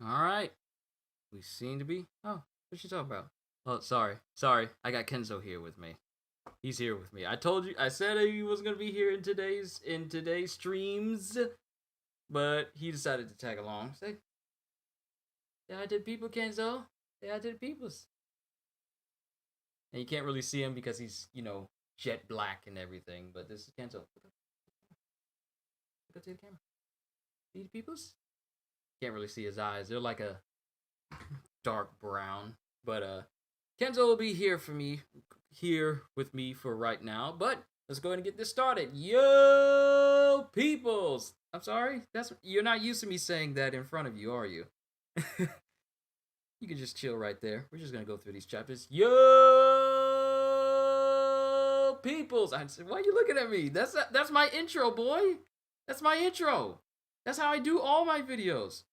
All right. We seem to be. Oh, what you talking about? Oh, sorry. I got Kenzo here with me. He's here with me. I told you. I said he was gonna be here in today's streams, but he decided to tag along. Say, yeah, I did people, Kenzo. Yeah, I did peoples. And you can't really see him because he's jet black and everything. But this is Kenzo. Look up to the camera. See the peoples? Can't really see his eyes. They're like a dark brown. But Kenzo will be here with me for right now. But let's go ahead and get this started. Yo, peoples! I'm sorry. You're not used to me saying that in front of you, are you? You can just chill right there. We're just gonna go through these chapters. Yo, peoples! Why are you looking at me? That's my intro, boy. That's my intro. That's how I do all my videos.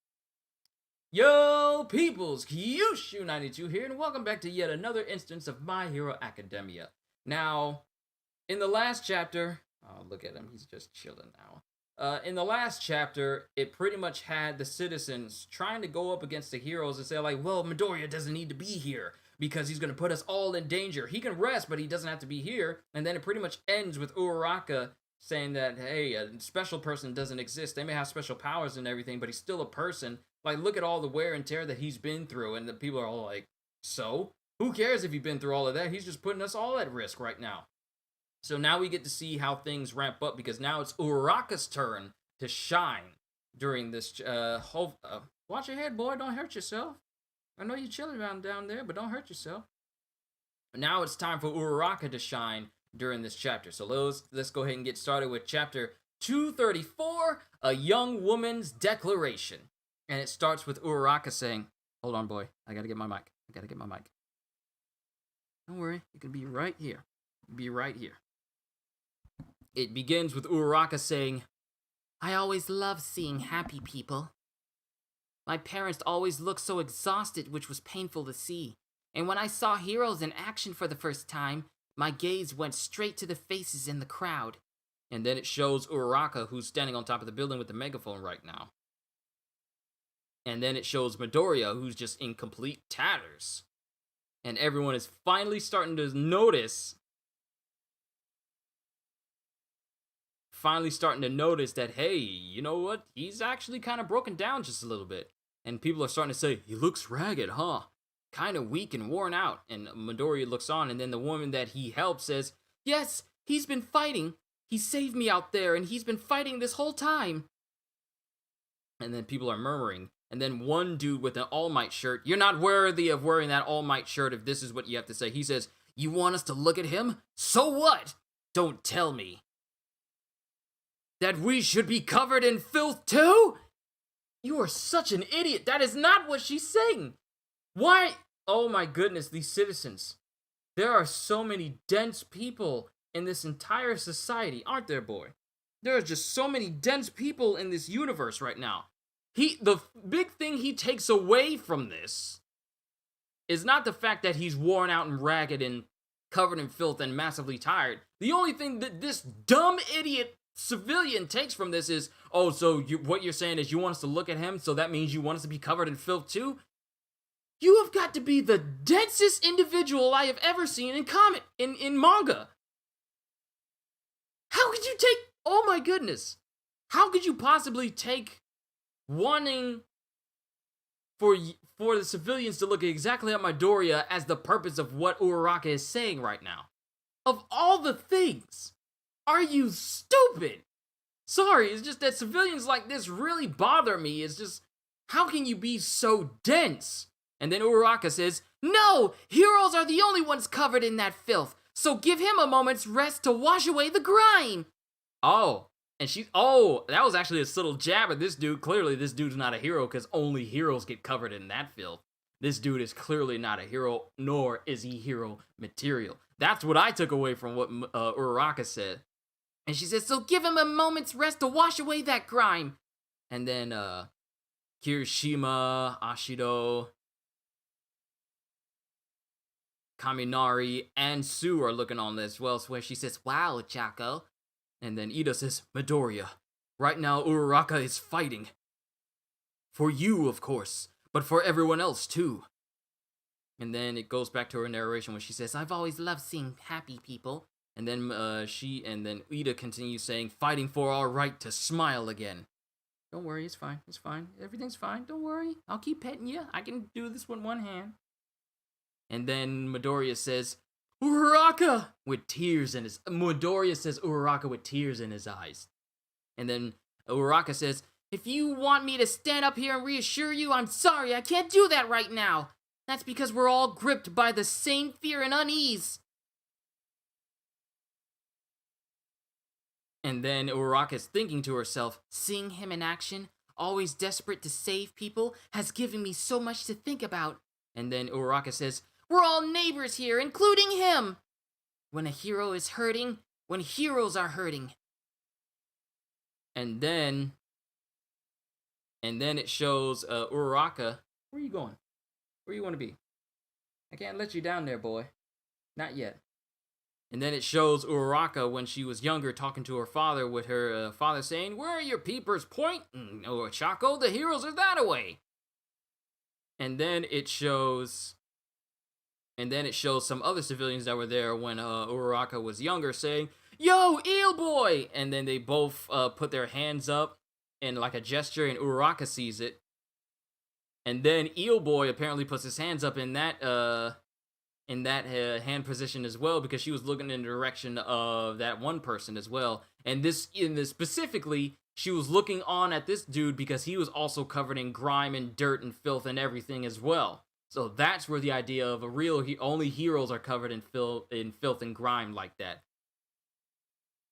Yo, peoples, Kyushu92 here, and welcome back to yet another instance of My Hero Academia. Now, in the last chapter, oh, look at him, he's just chilling now. In the last chapter, it pretty much had the citizens trying to go up against the heroes and say, like, well, Midoriya doesn't need to be here because he's going to put us all in danger. He can rest, but he doesn't have to be here. And then it pretty much ends with Uraraka saying that, hey, a special person doesn't exist. They may have special powers and everything, but he's still a person. Like, look at all the wear and tear that he's been through, and the people are all like, so? Who cares if he's been through all of that? He's just putting us all at risk right now. So now we get to see how things ramp up, because now it's Uraraka's turn to shine during this, watch your head, boy, don't hurt yourself. I know you're chilling around down there, but don't hurt yourself. But now it's time for Uraraka to shine during this chapter. So let's go ahead and get started with chapter 234, A Young Woman's Declaration. And it starts with Uraraka saying, hold on, boy. I gotta get my mic. Don't worry. You can be right here. It begins with Uraraka saying, I always love seeing happy people. My parents always looked so exhausted, which was painful to see. And when I saw heroes in action for the first time, my gaze went straight to the faces in the crowd. And then it shows Uraraka, who's standing on top of the building with the megaphone right now. And then it shows Midoriya, who's just in complete tatters. And everyone is finally starting to notice that, hey, you know what? He's actually kind of broken down just a little bit. And people are starting to say, he looks ragged, huh? Kind of weak and worn out. And Midoriya looks on, and then the woman that he helped says, yes, he's been fighting. He saved me out there, and he's been fighting this whole time. And then people are murmuring. And then one dude with an All Might shirt, you're not worthy of wearing that All Might shirt if this is what you have to say. He says, you want us to look at him? So what? Don't tell me that we should be covered in filth too? You are such an idiot. That is not what she's saying. Why? Oh my goodness, these citizens. There are so many dense people in this entire society, aren't there, boy? There are just so many dense people in this universe right now. The big thing he takes away from this is not the fact that he's worn out and ragged and covered in filth and massively tired. The only thing that this dumb idiot civilian takes from this is, oh, so what you're saying is you want us to look at him, so that means you want us to be covered in filth too? You have got to be the densest individual I have ever seen in manga. How could you take, oh my goodness, how could you possibly take wanting for the civilians to look exactly at Midoriya as the purpose of what Uraraka is saying right now? Of all the things, are you stupid? Sorry, it's just that civilians like this really bother me. It's just, how can you be so dense? And then Uraraka says, no, heroes are the only ones covered in that filth, so give him a moment's rest to wash away the grime. Oh. And that was actually a subtle jab at this dude. Clearly, this dude's not a hero because only heroes get covered in that filth. This dude is clearly not a hero, nor is he hero material. That's what I took away from what Uraraka said. And she says, so give him a moment's rest to wash away that grime. And then Kirishima, Ashido, Kaminari, and Sue are looking on this. Well, where she says, wow, Chaco. And then Ida says, Midoriya, right now Uraraka is fighting. For you, of course. but for everyone else too. And then it goes back to her narration when she says, I've always loved seeing happy people. And then Ida continues saying, fighting for our right to smile again. Don't worry, it's fine. It's fine. Everything's fine. Don't worry. I'll keep petting you. I can do this with one hand. And then Midoriya says, Uraraka! With tears in his... Midoriya says Uraraka with tears in his eyes. And then Uraraka says, if you want me to stand up here and reassure you, I'm sorry, I can't do that right now. That's because we're all gripped by the same fear and unease. And then Uraraka's thinking to herself, seeing him in action, always desperate to save people, has given me so much to think about. And then Uraraka says, we're all neighbors here, including him. When a hero is hurting, when heroes are hurting. And then it shows Uraraka. Where are you going? Where you want to be? I can't let you down there, boy. Not yet. And then it shows Uraraka when she was younger talking to her father, with her father saying, where are your peepers pointing? Oh, Chaco, the heroes are that away. And then it shows some other civilians that were there when Uraraka was younger saying, yo, eel boy! And then they both put their hands up in like a gesture, and Uraraka sees it. And then Eel Boy apparently puts his hands up in that hand position as well, because she was looking in the direction of that one person as well. And this specifically, she was looking on at this dude because he was also covered in grime and dirt and filth and everything as well. So that's where the idea of only heroes are covered in filth and grime like that.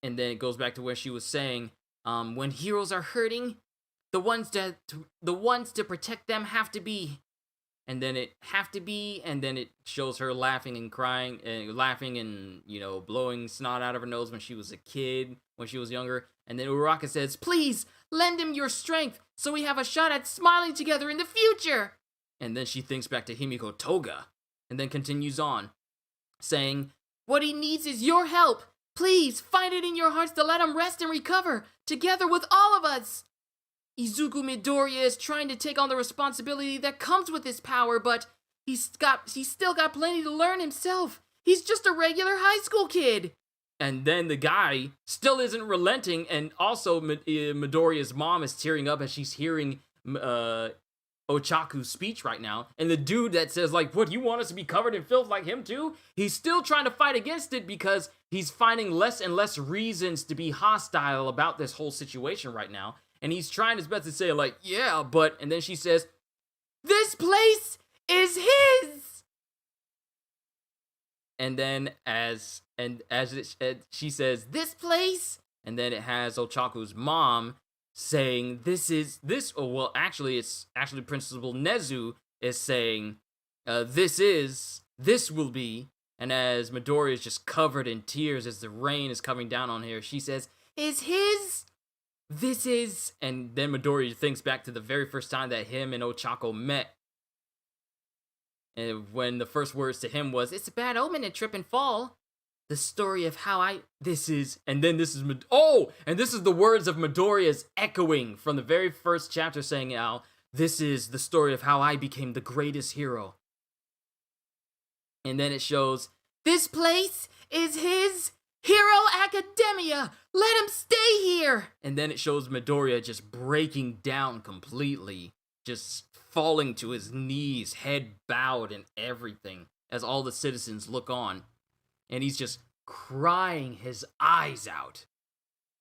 And then it goes back to where she was saying, when heroes are hurting, the ones to protect them have to be. And then it shows her laughing and crying and laughing and, blowing snot out of her nose when she was a kid, when she was younger. And then Uraraka says, please lend him your strength so we have a shot at smiling together in the future. And then she thinks back to Himiko Toga and then continues on saying, what he needs is your help. Please find it in your hearts to let him rest and recover together with all of us. Izuku Midoriya is trying to take on the responsibility that comes with his power, but he's still got plenty to learn himself. He's just a regular high school kid. And then the guy still isn't relenting, and also Midoriya's mom is tearing up as she's hearing Ochaku's speech right now. And the dude that says, like, what, you want us to be covered in filth like him too? He's still trying to fight against it because he's finding less and less reasons to be hostile about this whole situation right now. And he's trying his best to say, like, yeah, but... And then she says, this place is his! And then she says, this place? And then it has Ochaku's mom saying, it's actually Principal Nezu is saying, this will be. And as Midoriya is just covered in tears as the rain is coming down on her, she says, is his... This is... And then Midoriya thinks back to the very first time that him and Ochako met. And when the first words to him was, it's a bad omen to trip and fall. The story of how this is... And then this is... And this is the words of Midoriya's echoing from the very first chapter saying, this is the story of how I became the greatest hero. And then it shows, this place is his... Hero Academia! Let him stay here! And then it shows Midoriya just breaking down completely. Just falling to his knees, head bowed and everything, as all the citizens look on. And he's just crying his eyes out.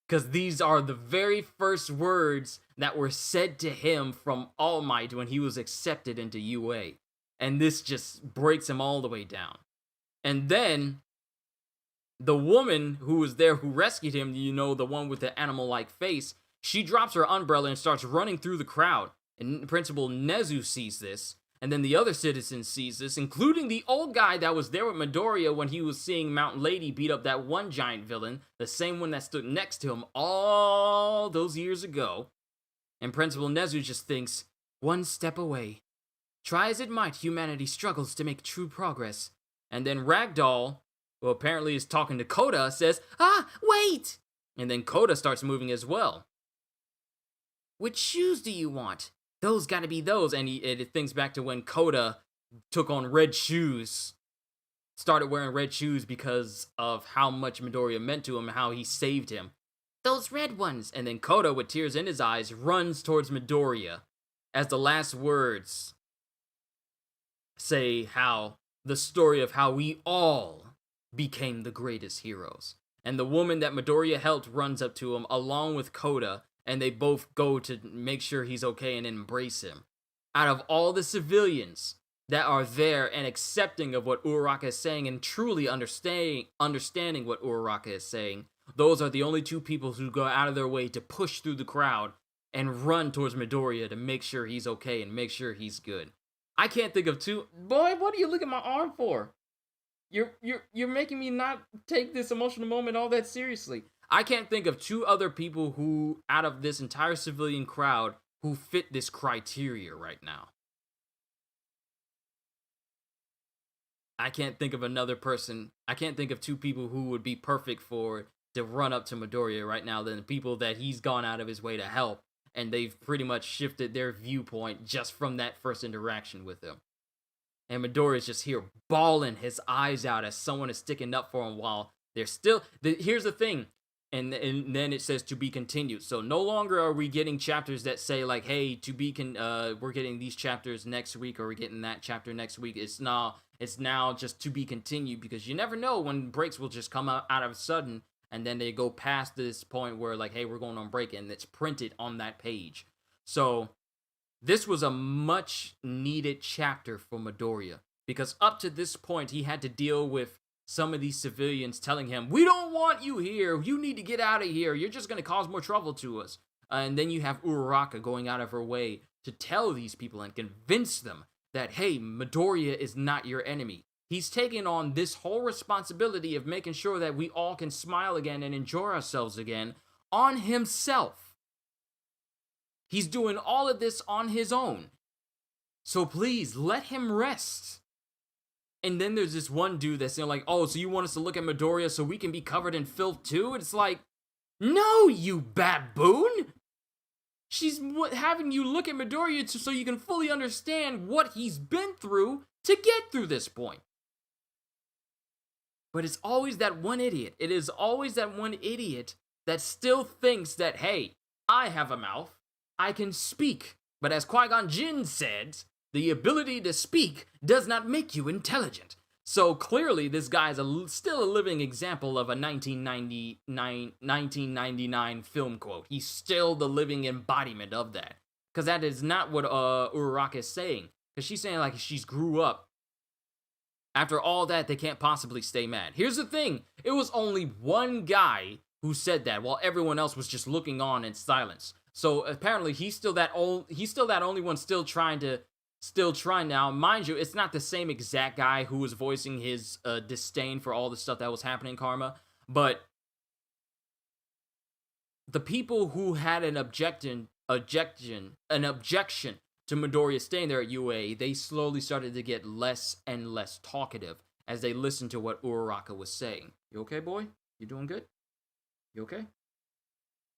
Because these are the very first words that were said to him from All Might when he was accepted into UA. And this just breaks him all the way down. And then... the woman who was there who rescued him, the one with the animal-like face, she drops her umbrella and starts running through the crowd. And Principal Nezu sees this, and then the other citizens sees this, including the old guy that was there with Midoriya when he was seeing Mount Lady beat up that one giant villain, the same one that stood next to him all those years ago. And Principal Nezu just thinks, one step away. Try as it might, humanity struggles to make true progress. And then Ragdoll, who apparently is talking to Koda, says, wait! And then Koda starts moving as well. Which shoes do you want? those gotta be those. And it thinks back to when Koda took on red shoes, started wearing red shoes because of how much Midoriya meant to him, how he saved him. Those red ones. And then Koda, with tears in his eyes, runs towards Midoriya as the last words say how the story of how we all became the greatest heroes. And the woman that Midoriya helped runs up to him along with Koda, and they both go to make sure he's okay and embrace him. Out of all the civilians that are there and accepting of what Uraraka is saying and truly understanding what Uraraka is saying, those are the only two people who go out of their way to push through the crowd and run towards Midoriya to make sure he's okay and make sure he's good. I can't think of two. Boy, what do you look at my arm for? You're making me not take this emotional moment all that seriously. I can't think of two other people who, out of this entire civilian crowd, who fit this criteria right now. I can't think of another person. I can't think of two people who would be perfect for to run up to Midoriya right now than the people that he's gone out of his way to help, and they've pretty much shifted their viewpoint just from that first interaction with him. And Midoriya's just here bawling his eyes out as someone is sticking up for him while they're still... Here's the thing. And then it says to be continued. So no longer are we getting chapters that say like, hey, we're getting these chapters next week, or we're getting that chapter next week. It's now just to be continued, because you never know when breaks will just come out of a sudden, and then they go past this point where like, hey, we're going on break, and it's printed on that page. So this was a much needed chapter for Midoriya, because up to this point he had to deal with some of these civilians telling him, we don't want you here, you need to get out of here, you're just going to cause more trouble to us. And then you have Uraraka going out of her way to tell these people and convince them that, hey, Midoriya is not your enemy. He's taking on this whole responsibility of making sure that we all can smile again and enjoy ourselves again on himself. He's doing all of this on his own. So please, let him rest. And then there's this one dude that's saying like, oh, so you want us to look at Midoriya so we can be covered in filth too? It's like, no, you baboon! She's having you look at Midoriya so you can fully understand what he's been through to get through this point. But it's always that one idiot. It is always that one idiot that still thinks that, hey, I have a mouth, I can speak. But as Qui-Gon Jinn said, the ability to speak does not make you intelligent. So clearly this guy is still a living example of a 1999 film quote. He's still the living embodiment of that. Because that is not what Uraraka is saying. Because she's saying like she's grew up. After all that, they can't possibly stay mad. Here's the thing. It was only one guy who said that, while everyone else was just looking on in silence. So apparently he's still that only one still trying. Now, mind you, it's not the same exact guy who was voicing his disdain for all the stuff that was happening in Karma, but the people who had an objection to Midoriya staying there at UA, they slowly started to get less and less talkative as they listened to what Uraraka was saying. You okay, boy? You doing good? You okay?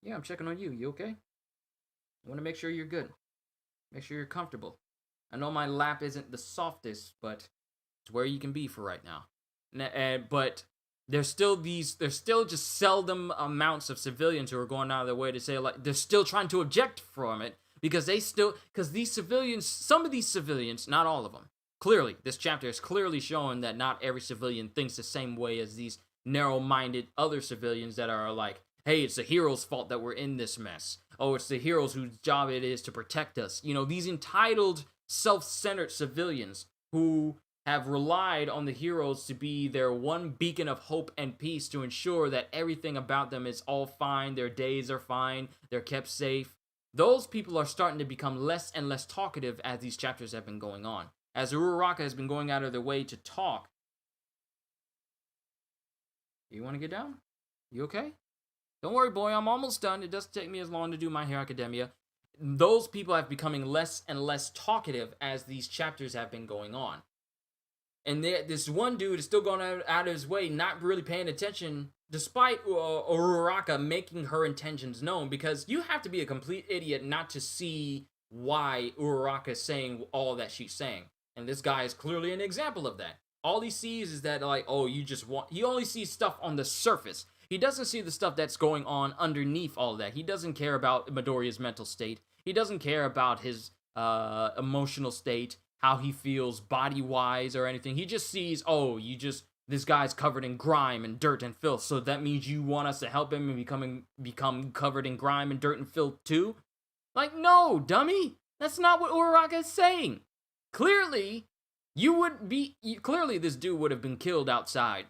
Yeah, I'm checking on you. You okay? I want to make sure you're good. Make sure you're comfortable. I know my lap isn't the softest, but it's where you can be for right now. But there's still just seldom amounts of civilians who are going out of their way to say, like, they're still trying to object from it, because these civilians, some of these civilians, not all of them, clearly, this chapter is clearly showing that not every civilian thinks the same way as these narrow-minded other civilians that are like, hey, it's the heroes' fault that we're in this mess. Oh, it's the heroes whose job it is to protect us. You know, these entitled, self-centered civilians who have relied on the heroes to be their one beacon of hope and peace to ensure that everything about them is all fine, their days are fine, they're kept safe. Those people are starting to become less and less talkative as these chapters have been going on. As Uraraka has been going out of their way to talk. You want to get down? You okay? Don't worry, boy, I'm almost done. It doesn't take me as long to do My Hero Academia. Those people have becoming less and less talkative as these chapters have been going on. And this one dude is still going out of his way, not really paying attention, despite Uraraka making her intentions known, because you have to be a complete idiot not to see why Uraraka is saying all that she's saying. And this guy is clearly an example of that. All he sees is that, like, oh, you just want. He only sees stuff on the surface. He doesn't see the stuff that's going on underneath all that. He doesn't care about Midoriya's mental state. He doesn't care about his emotional state, how he feels body-wise or anything. He just sees, oh, this guy's covered in grime and dirt and filth, so that means you want us to help him and become covered in grime and dirt and filth too? Like, no, dummy! That's not what Uraraka is saying! Clearly, this dude would have been killed outside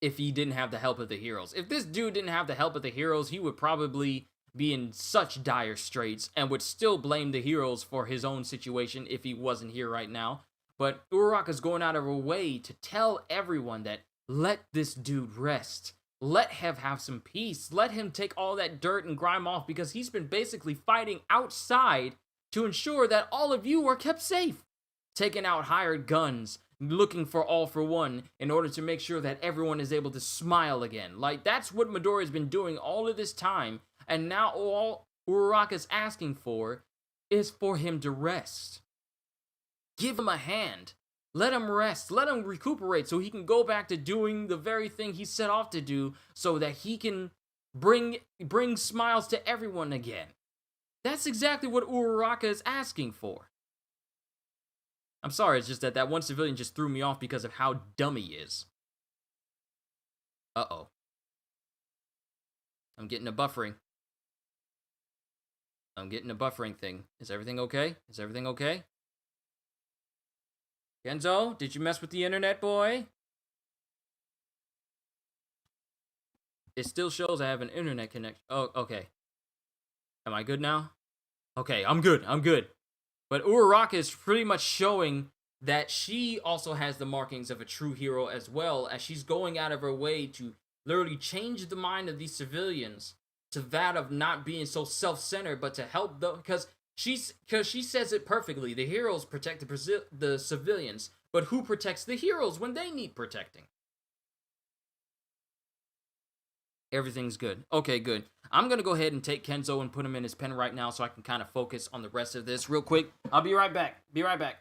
if he didn't have the help of the heroes. If this dude didn't have the help of the heroes, he would probably be in such dire straits and would still blame the heroes for his own situation if he wasn't here right now. But Uraraka's going out of her way to tell everyone that let this dude rest. Let him have some peace. Let him take all that dirt and grime off, because he's been basically fighting outside to ensure that all of you are kept safe. Taking out hired guns, looking for all for one in order to make sure that everyone is able to smile again. Like, that's what Midoriya's been doing all of this time, and now all Uraraka's asking for is for him to rest. Give him a hand. Let him rest. Let him recuperate so he can go back to doing the very thing he set off to do, so that he can bring smiles to everyone again. That's exactly what Uraraka is asking for. I'm sorry, it's just that one civilian just threw me off because of how dumb he is. Uh-oh. I'm getting a buffering. I'm getting a buffering thing. Is everything okay? Is everything okay? Kenzo, did you mess with the internet, boy? It still shows I have an internet connection. Oh, okay. Am I good now? Okay, I'm good. But Uraraka is pretty much showing that she also has the markings of a true hero, as well, as she's going out of her way to literally change the mind of these civilians to that of not being so self-centered, but to help them, because she says it perfectly. The heroes protect the civilians, but who protects the heroes when they need protecting? Everything's good. Okay, good. I'm going to go ahead and take Kenzo and put him in his pen right now so I can kind of focus on the rest of this real quick. I'll be right back. Be right back.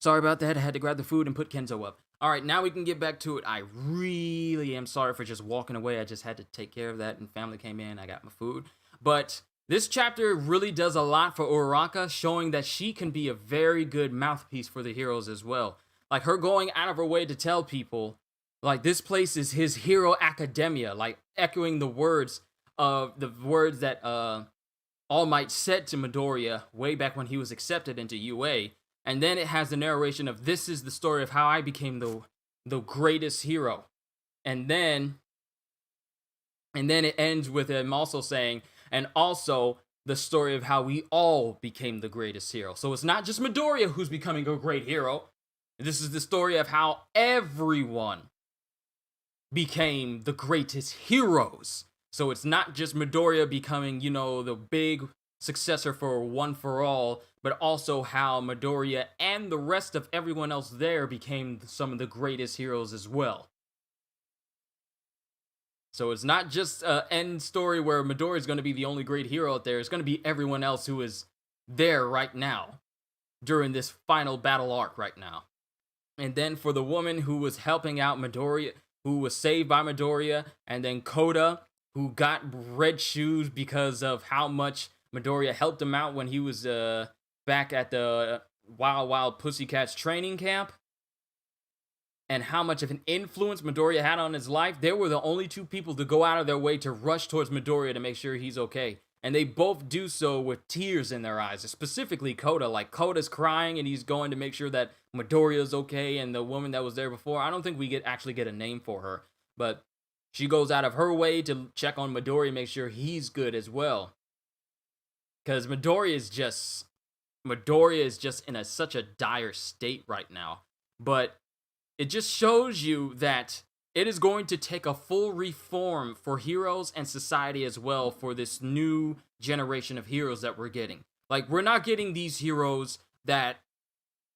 Sorry about that. I had to grab the food and put Kenzo up. All right, now we can get back to it. I really am sorry for just walking away. I just had to take care of that, and family came in. I got my food. But this chapter really does a lot for Uraraka, showing that she can be a very good mouthpiece for the heroes as well. Like, her going out of her way to tell people, like, this place is his hero academia, like, echoing the words that All Might said to Midoriya way back when he was accepted into UA. And then it has the narration of, this is the story of how I became the greatest hero. And then it ends with him also saying, and also the story of how we all became the greatest hero. So it's not just Midoriya who's becoming a great hero. This is the story of how everyone became the greatest heroes. So it's not just Midoriya becoming, the big successor for One for All, but also how Midoriya and the rest of everyone else there became some of the greatest heroes as well. So it's not just an end story where Midoriya is going to be the only great hero out there. It's going to be everyone else who is there right now during this final battle arc right now. And then for the woman who was helping out Midoriya, who was saved by Midoriya, and then Koda, who got red shoes because of how much Midoriya helped him out when he was back at the Wild Wild Pussycats training camp, and how much of an influence Midoriya had on his life. They were the only two people to go out of their way to rush towards Midoriya to make sure he's okay. And they both do so with tears in their eyes, specifically Koda. Like, Koda's crying and he's going to make sure that Midoriya's okay, and the woman that was there before, I don't think we actually get a name for her, but she goes out of her way to check on Midoriya, make sure he's good as well. Because Midoriya is just in such a dire state right now. But it just shows you that it is going to take a full reform for heroes and society as well for this new generation of heroes that we're getting. Like, we're not getting these heroes that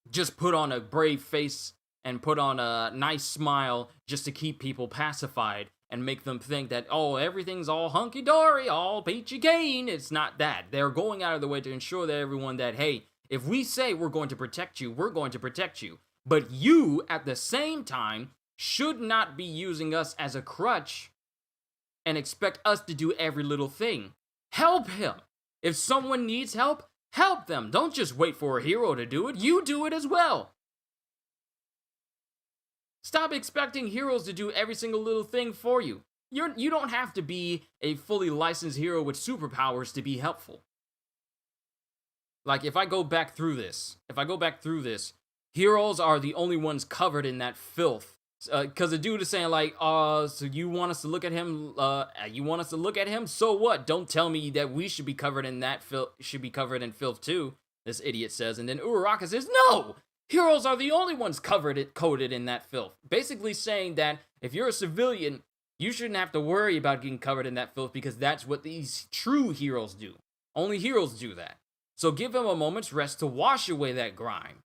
just put on a brave face and put on a nice smile just to keep people pacified and make them think that, oh, everything's all hunky-dory, all peachy keen. It's not that. They're going out of the way to ensure that everyone that, hey, if we say we're going to protect you, we're going to protect you. But you, at the same time, should not be using us as a crutch and expect us to do every little thing. Help him. If someone needs help, help them. Don't just wait for a hero to do it. You do it as well. Stop expecting heroes to do every single little thing for you. You don't have to be a fully licensed hero with superpowers to be helpful. Like, if I go back through this, heroes are the only ones covered in that filth. Because the dude is saying, like, so you want us to look at him? So what? Don't tell me that we should be covered in that filth. Should be covered in filth too. This idiot says, and then Uraraka says, no. Heroes are the only ones coated in that filth. Basically saying that if you're a civilian, you shouldn't have to worry about getting covered in that filth because that's what these true heroes do. Only heroes do that. So give him a moment's rest to wash away that grime.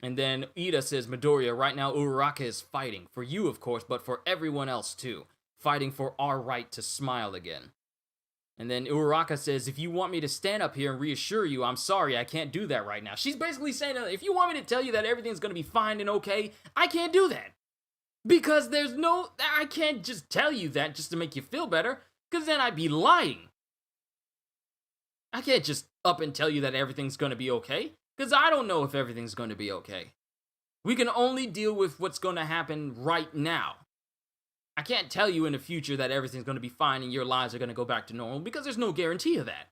And then Ida says, Midoriya, right now Uraraka is fighting. For you, of course, but for everyone else too. Fighting for our right to smile again. And then Uraraka says, if you want me to stand up here and reassure you, I'm sorry, I can't do that right now. She's basically saying, if you want me to tell you that everything's going to be fine and okay, I can't do that. Because I can't just tell you that just to make you feel better, because then I'd be lying. I can't just up and tell you that everything's going to be okay, because I don't know if everything's going to be okay. We can only deal with what's going to happen right now. I can't tell you in the future that everything's going to be fine and your lives are going to go back to normal, because there's no guarantee of that.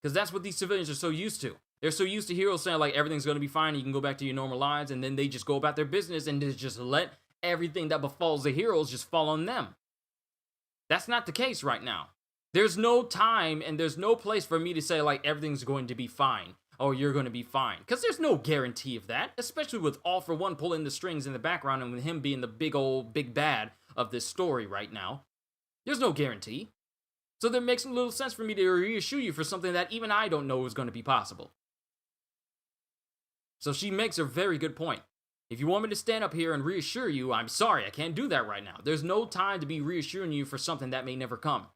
Because that's what these civilians are so used to. They're so used to heroes saying, like, everything's going to be fine and you can go back to your normal lives, and then they just go about their business and just let everything that befalls the heroes just fall on them. That's not the case right now. There's no time and there's no place for me to say, like, everything's going to be fine. Oh, you're going to be fine. Because there's no guarantee of that, especially with All For One pulling the strings in the background and with him being the big bad of this story right now. There's no guarantee. So that makes a little sense for me to reassure you for something that even I don't know is going to be possible. So she makes a very good point. If you want me to stand up here and reassure you, I'm sorry, I can't do that right now. There's no time to be reassuring you for something that may never come.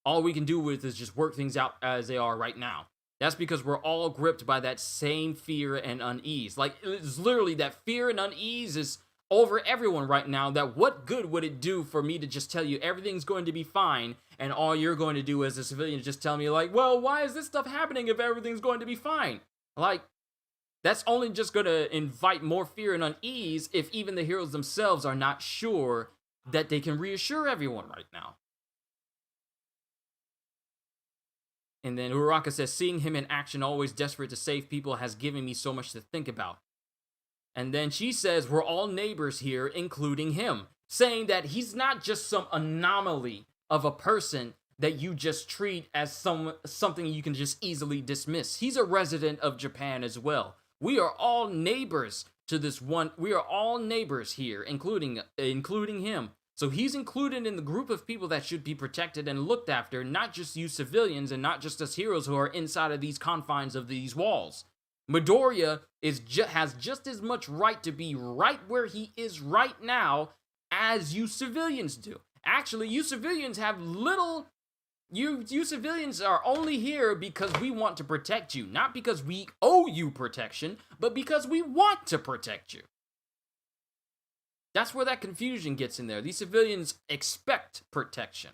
All we can do with is just work things out as they are right now. That's because we're all gripped by that same fear and unease. Like, it's literally that fear and unease is over everyone right now, that what good would it do for me to just tell you everything's going to be fine, and all you're going to do as a civilian is just tell me, like, well, why is this stuff happening if everything's going to be fine? Like, that's only just going to invite more fear and unease if even the heroes themselves are not sure that they can reassure everyone right now. And then Uraraka says, seeing him in action, always desperate to save people, has given me so much to think about. And then she says, we're all neighbors here, including him, saying that he's not just some anomaly of a person that you just treat as something you can just easily dismiss. He's a resident of Japan as well. We are all neighbors to this one. We are all neighbors here, including him. So he's included in the group of people that should be protected and looked after, not just you civilians and not just us heroes who are inside of these confines of these walls. Midoriya has just as much right to be right where he is right now as you civilians do. Actually, you civilians have little. You civilians are only here because we want to protect you, not because we owe you protection, but because we want to protect you. That's where that confusion gets in there. These civilians expect protection.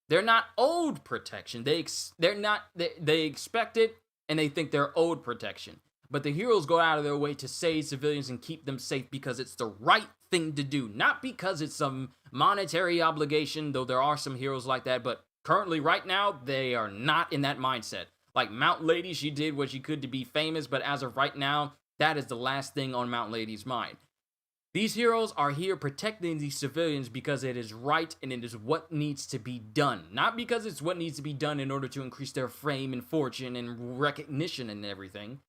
They're not owed protection. They expect it, and they think they're owed protection. But the heroes go out of their way to save civilians and keep them safe because it's the right thing to do, not because it's some monetary obligation, though there are some heroes like that, but currently, right now, they are not in that mindset. Like Mount Lady, she did what she could to be famous, but as of right now, that is the last thing on Mount Lady's mind. These heroes are here protecting these civilians because it is right and it is what needs to be done. Not because it's what needs to be done in order to increase their fame and fortune and recognition and everything.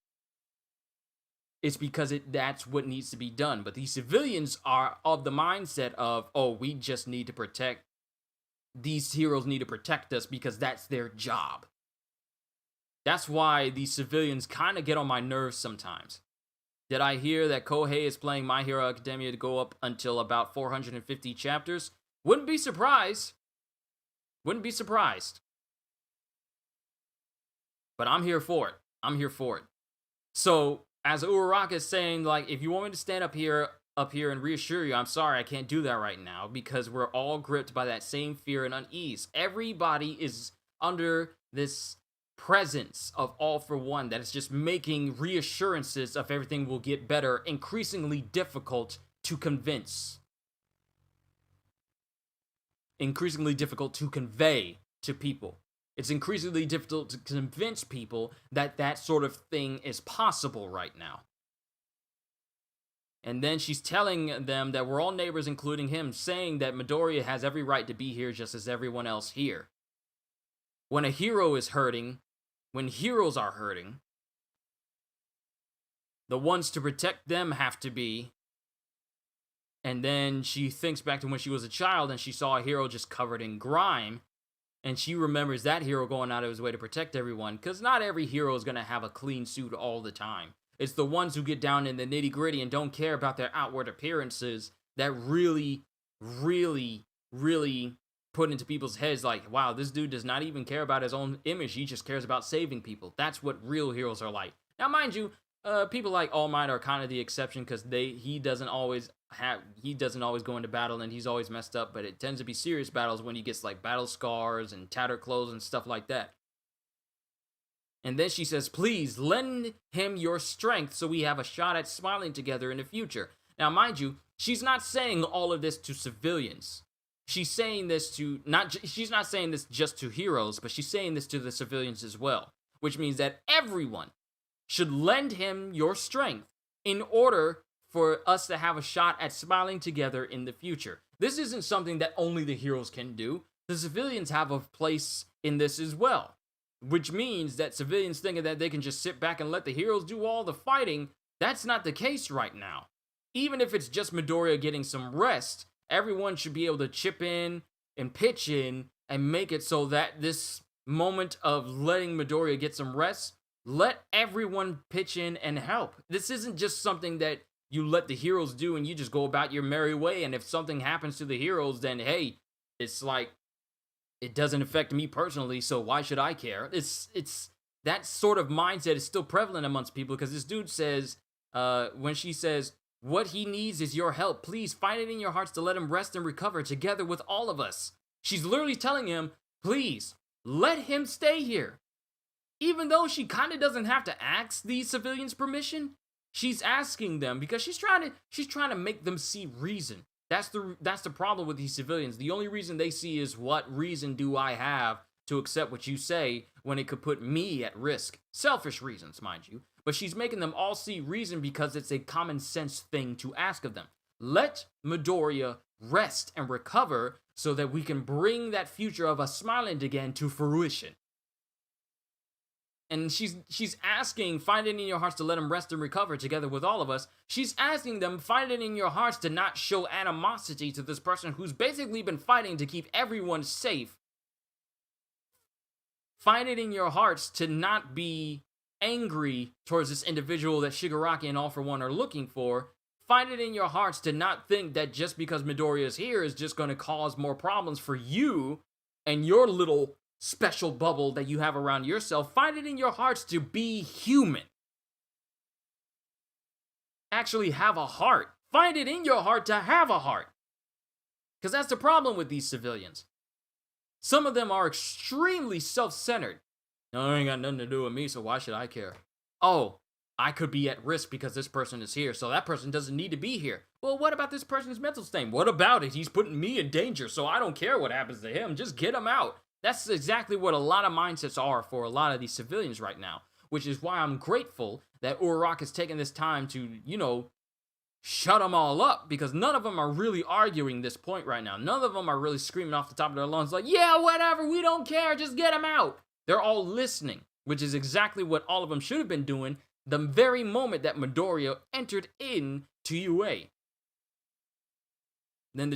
It's because that's what needs to be done. But these civilians are of the mindset of, oh, we just need to protect. These heroes need to protect us because that's their job. That's why these civilians kind of get on my nerves sometimes. Did I hear that Kohei is playing My Hero Academia to go up until about 450 chapters? Wouldn't be surprised. Wouldn't be surprised. But I'm here for it. I'm here for it. So, as Uraraka is saying, like, if you want me to stand up here and reassure you, I'm sorry, I can't do that right now because we're all gripped by that same fear and unease. Everybody is under this presence of All for One that is just making reassurances of everything will get better increasingly difficult to convince. Increasingly difficult to convey to people. It's increasingly difficult to convince people that that sort of thing is possible right now. And then she's telling them that we're all neighbors, including him, saying that Midoriya has every right to be here just as everyone else here. When a hero is hurting, when heroes are hurting, the ones to protect them have to be. And then she thinks back to when she was a child and she saw a hero just covered in grime. And she remembers that hero going out of his way to protect everyone. Because not every hero is going to have a clean suit all the time. It's the ones who get down in the nitty gritty and don't care about their outward appearances that really, really, really put into people's heads like, wow, this dude does not even care about his own image. He just cares about saving people. That's what real heroes are like. Now, mind you, people like All Might are kind of the exception because he doesn't always go into battle and he's always messed up. But it tends to be serious battles when he gets like battle scars and tattered clothes and stuff like that. And then she says, please lend him your strength so we have a shot at smiling together in the future. Now, mind you, she's not saying all of this to civilians. She's saying this to she's not saying this just to heroes, but she's saying this to the civilians as well, which means that everyone should lend him your strength in order for us to have a shot at smiling together in the future. This isn't something that only the heroes can do. The civilians have a place in this as well, which means that civilians thinking that they can just sit back and let the heroes do all the fighting, that's not the case right now. Even if it's just Midoriya getting some rest, everyone should be able to chip in and pitch in and make it so that this moment of letting Midoriya get some rest, let everyone pitch in and help. This isn't just something that you let the heroes do and you just go about your merry way, and if something happens to the heroes, then hey, it's like, it doesn't affect me personally, so why should I care? It's that sort of mindset is still prevalent amongst people, because this dude says, when she says, what he needs is your help. Please find it in your hearts to let him rest and recover together with all of us. She's literally telling him, please, let him stay here. Even though she kind of doesn't have to ask these civilians permission, she's asking them because she's trying to make them see reason. That's the problem with these civilians. The only reason they see is, what reason do I have to accept what you say when it could put me at risk? Selfish reasons, mind you. But she's making them all see reason because it's a common sense thing to ask of them. Let Midoriya rest and recover so that we can bring that future of us smiling again to fruition. And she's asking, find it in your hearts to let him rest and recover together with all of us. She's asking them, find it in your hearts to not show animosity to this person who's basically been fighting to keep everyone safe. Find it in your hearts to not be angry towards this individual that Shigaraki and All For One are looking for. Find it in your hearts to not think that just because Midoriya is here is just going to cause more problems for you and your little special bubble that you have around yourself. Find it in your hearts to be human. Actually have a heart. Find it in your heart to have a heart. Because that's the problem with these civilians. Some of them are extremely self-centered. No, it ain't got nothing to do with me, so why should I care? Oh, I could be at risk because this person is here, so that person doesn't need to be here. Well, what about this person's mental state? What about it? He's putting me in danger, so I don't care what happens to him. Just get him out. That's exactly what a lot of mindsets are for a lot of these civilians right now, which is why I'm grateful that Uraraka has taken this time to, shut them all up, because none of them are really arguing this point right now. None of them are really screaming off the top of their lungs like, yeah, whatever, we don't care, just get them out. They're all listening, which is exactly what all of them should have been doing the very moment that Midoriya entered into UA. Then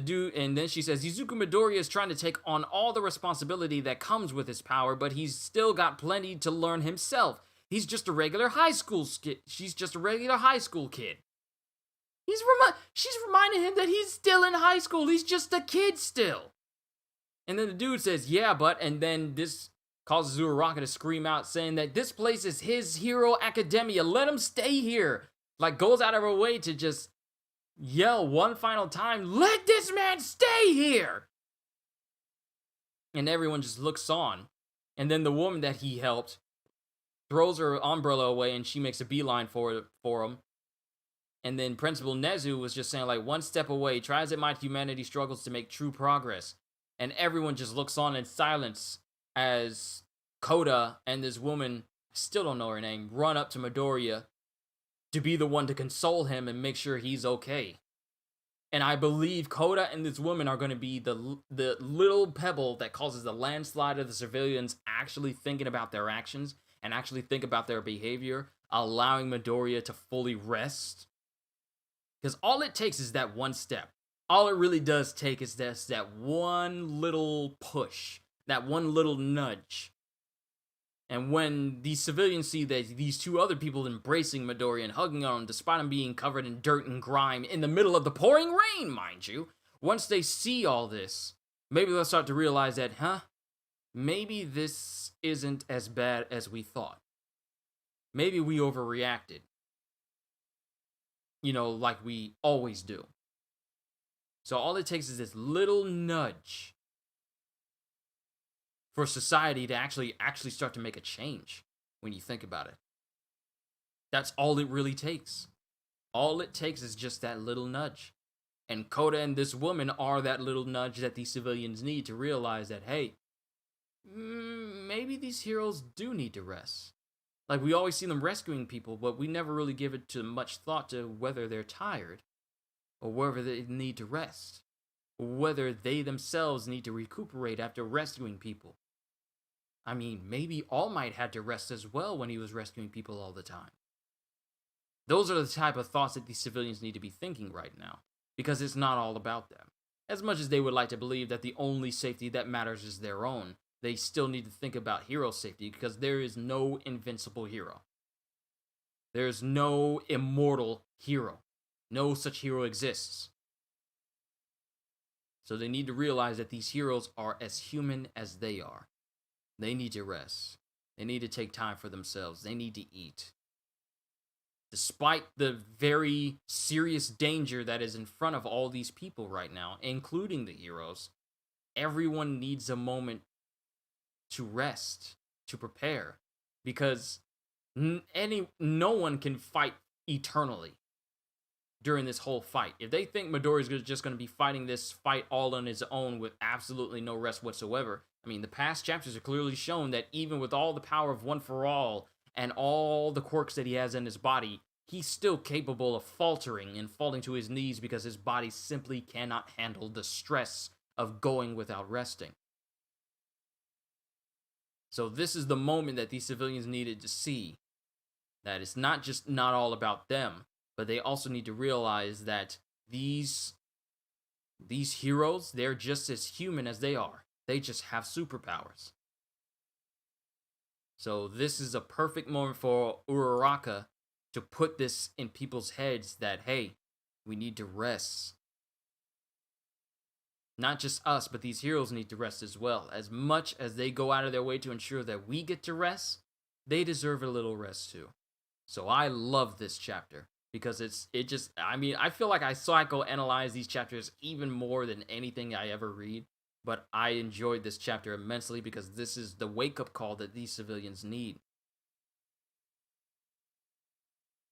she says, Izuku Midoriya is trying to take on all the responsibility that comes with his power, but he's still got plenty to learn himself. He's just a regular high school kid. She's just a regular high school kid. She's reminding him that he's still in high school. He's just a kid still. And then the dude says, yeah, but, and then this causes Uraraka to scream out saying that this place is his hero academia. Let him stay here. Like, goes out of her way to just yell one final time, let this man stay here. And everyone just looks on. And then the woman that he helped throws her umbrella away and she makes a beeline for him. And then Principal Nezu was just saying, like, one step away, try as it might, humanity struggles to make true progress. And everyone just looks on in silence as Koda and this woman, still don't know her name, run up to Midoriya to be the one to console him and make sure he's okay. And I believe Koda and this woman are going to be the little pebble that causes the landslide of the civilians actually thinking about their actions and actually think about their behavior, allowing Midoriya to fully rest. Because all it takes is that one step. All it really does take is that one little push, that one little nudge. And when these civilians see that these two other people embracing Midoriya and hugging on him, despite him being covered in dirt and grime in the middle of the pouring rain, mind you, once they see all this, maybe they'll start to realize that, maybe this isn't as bad as we thought. Maybe we overreacted. Like we always do. So all it takes is this little nudge for society to actually start to make a change when you think about it. That's all it really takes. All it takes is just that little nudge. And Koda and this woman are that little nudge that these civilians need to realize that, hey, maybe these heroes do need to rest. Like, we always see them rescuing people, but we never really give it too much thought to whether they're tired or whether they need to rest, or whether they themselves need to recuperate after rescuing people. I mean, maybe All Might had to rest as well when he was rescuing people all the time. Those are the type of thoughts that these civilians need to be thinking right now, because it's not all about them. As much as they would like to believe that the only safety that matters is their own, they still need to think about hero safety, because there is no invincible hero. There's no immortal hero. No such hero exists. So they need to realize that these heroes are as human as they are. They need to rest. They need to take time for themselves. They need to eat. Despite the very serious danger that is in front of all these people right now, including the heroes, everyone needs a moment to rest, to prepare, because no one can fight eternally during this whole fight. If they think Midoriya is just going to be fighting this fight all on his own with absolutely no rest whatsoever, I mean, the past chapters have clearly shown that even with all the power of One for All and all the quirks that he has in his body, he's still capable of faltering and falling to his knees because his body simply cannot handle the stress of going without resting. So this is the moment that these civilians needed to see that it's not just not all about them, but they also need to realize that these heroes, they're just as human as they are. They just have superpowers. So this is a perfect moment for Uraraka to put this in people's heads that, hey, we need to rest. Not just us, but these heroes need to rest as well. As much as they go out of their way to ensure that we get to rest, they deserve a little rest too. So I love this chapter because I feel like I psychoanalyze these chapters even more than anything I ever read. But I enjoyed this chapter immensely because this is the wake-up call that these civilians need.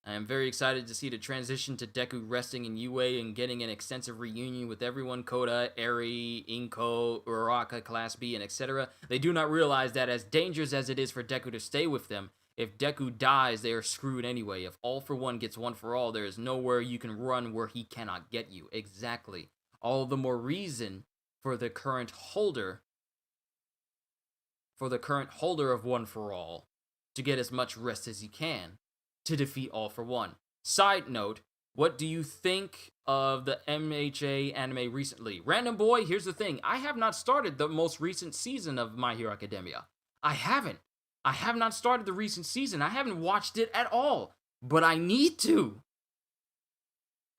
I am very excited to see the transition to Deku resting in UA and getting an extensive reunion with everyone, Koda, Eri, Inko, Uraraka, Class B, and etc. They do not realize that as dangerous as it is for Deku to stay with them, if Deku dies, they are screwed anyway. If All for One gets One for All, there is nowhere you can run where he cannot get you. Exactly. All the more reason for the current holder of One for All to get as much rest as he can to defeat All for One. Side note, what do you think of the MHA anime recently? Random boy, here's the thing. I have not started the most recent season of My Hero Academia. I haven't. I have not started the recent season. I haven't watched it at all. But I need to.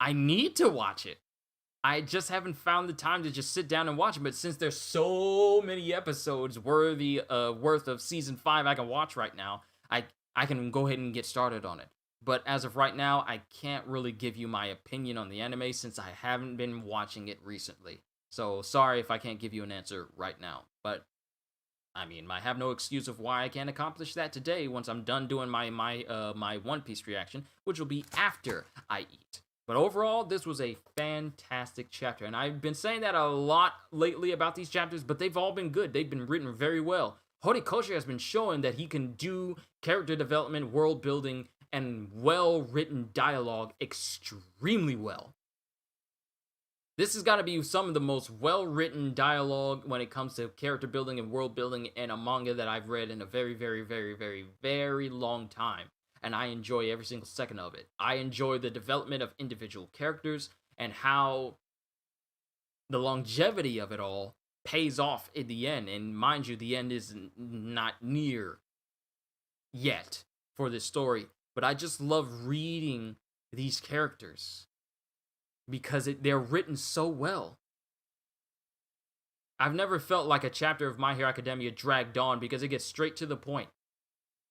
I need to watch it. I just haven't found the time to just sit down and watch it. But since there's so many episodes worth of season 5 I can watch right now, I can go ahead and get started on it. But as of right now, I can't really give you my opinion on the anime since I haven't been watching it recently. So sorry if I can't give you an answer right now. But I mean, I have no excuse of why I can't accomplish that today once I'm done doing my One Piece reaction, which will be after I eat. But overall, this was a fantastic chapter, and I've been saying that a lot lately about these chapters, but they've all been good. They've been written very well. Horikoshi has been showing that he can do character development, world building, and well-written dialogue extremely well. This has got to be some of the most well-written dialogue when it comes to character building and world building in a manga that I've read in a very, very, very, very, very long time. And I enjoy every single second of it. I enjoy the development of individual characters and how the longevity of it all pays off in the end. And mind you, the end is not near yet for this story. But I just love reading these characters because they're written so well. I've never felt like a chapter of My Hero Academia dragged on because it gets straight to the point.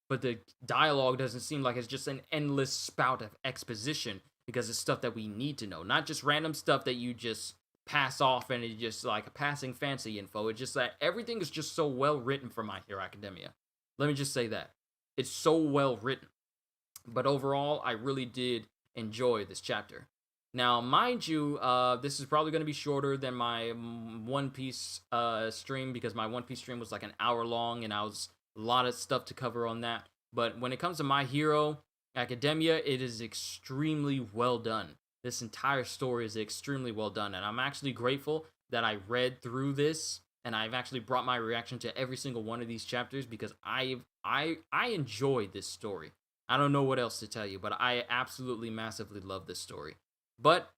But the dialogue doesn't seem like it's just an endless spout of exposition because it's stuff that we need to know. Not just random stuff that you just pass off and it's just like a passing fancy info. It's just that everything is just so well written for My Hero Academia. Let me just say that. It's so well written. But overall, I really did enjoy this chapter. Now, mind you, this is probably going to be shorter than my One Piece stream because my One Piece stream was like an hour long and I was a lot of stuff to cover on that. But when it comes to My Hero Academia, it is extremely well done. This entire story is extremely well done. And I'm actually grateful that I read through this and I've actually brought my reaction to every single one of these chapters because I enjoyed this story. I don't know what else to tell you, but I absolutely massively love this story. But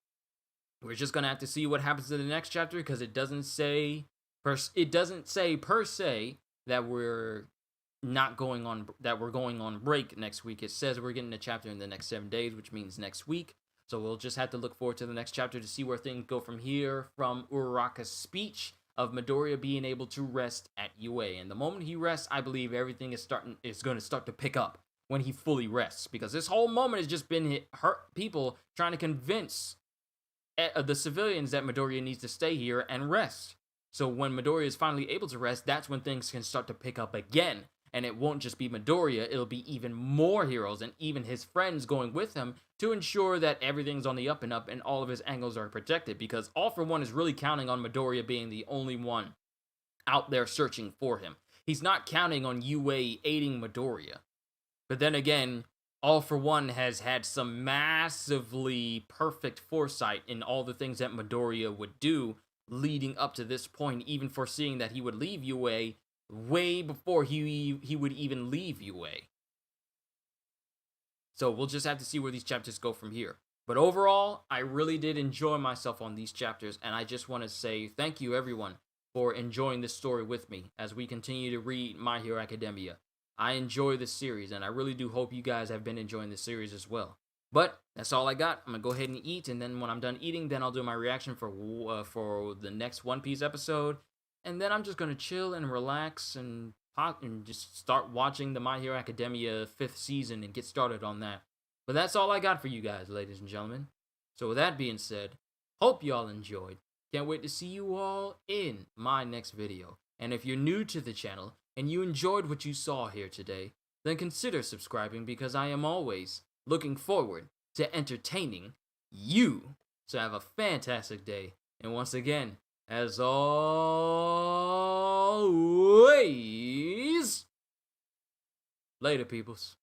we're just gonna have to see what happens in the next chapter because it doesn't say per se that we're going on break next week. It says we're getting a chapter in the next 7 days, which means next week. So we'll just have to look forward to the next chapter to see where things go from here. From Uraraka's speech of Midoriya being able to rest at UA, and the moment he rests, I believe everything is going to start to pick up. When he fully rests, because this whole moment has just been people trying to convince the civilians that Midoriya needs to stay here and rest. So when Midoriya is finally able to rest, that's when things can start to pick up again. And it won't just be Midoriya, it'll be even more heroes and even his friends going with him to ensure that everything's on the up and up and all of his angles are protected. Because All for One is really counting on Midoriya being the only one out there searching for him. He's not counting on UA aiding Midoriya. But then again, All for One has had some massively perfect foresight in all the things that Midoriya would do leading up to this point, even foreseeing that he would leave UA way before he would even leave UA. So we'll just have to see where these chapters go from here. But overall, I really did enjoy myself on these chapters, and I just want to say thank you, everyone, for enjoying this story with me as we continue to read My Hero Academia. I enjoy this series, and I really do hope you guys have been enjoying this series as well. But that's all I got. I'm gonna go ahead and eat, and then when I'm done eating, then I'll do my reaction for the next One Piece episode, and then I'm just gonna chill and relax and just start watching the My Hero Academia 5th season and get started on that. But that's all I got for you guys, ladies and gentlemen. So with that being said, hope y'all enjoyed. Can't wait to see you all in my next video. And if you're new to the channel and you enjoyed what you saw here today, then consider subscribing because I am always looking forward to entertaining you. So have a fantastic day. And once again, as always, later, peoples.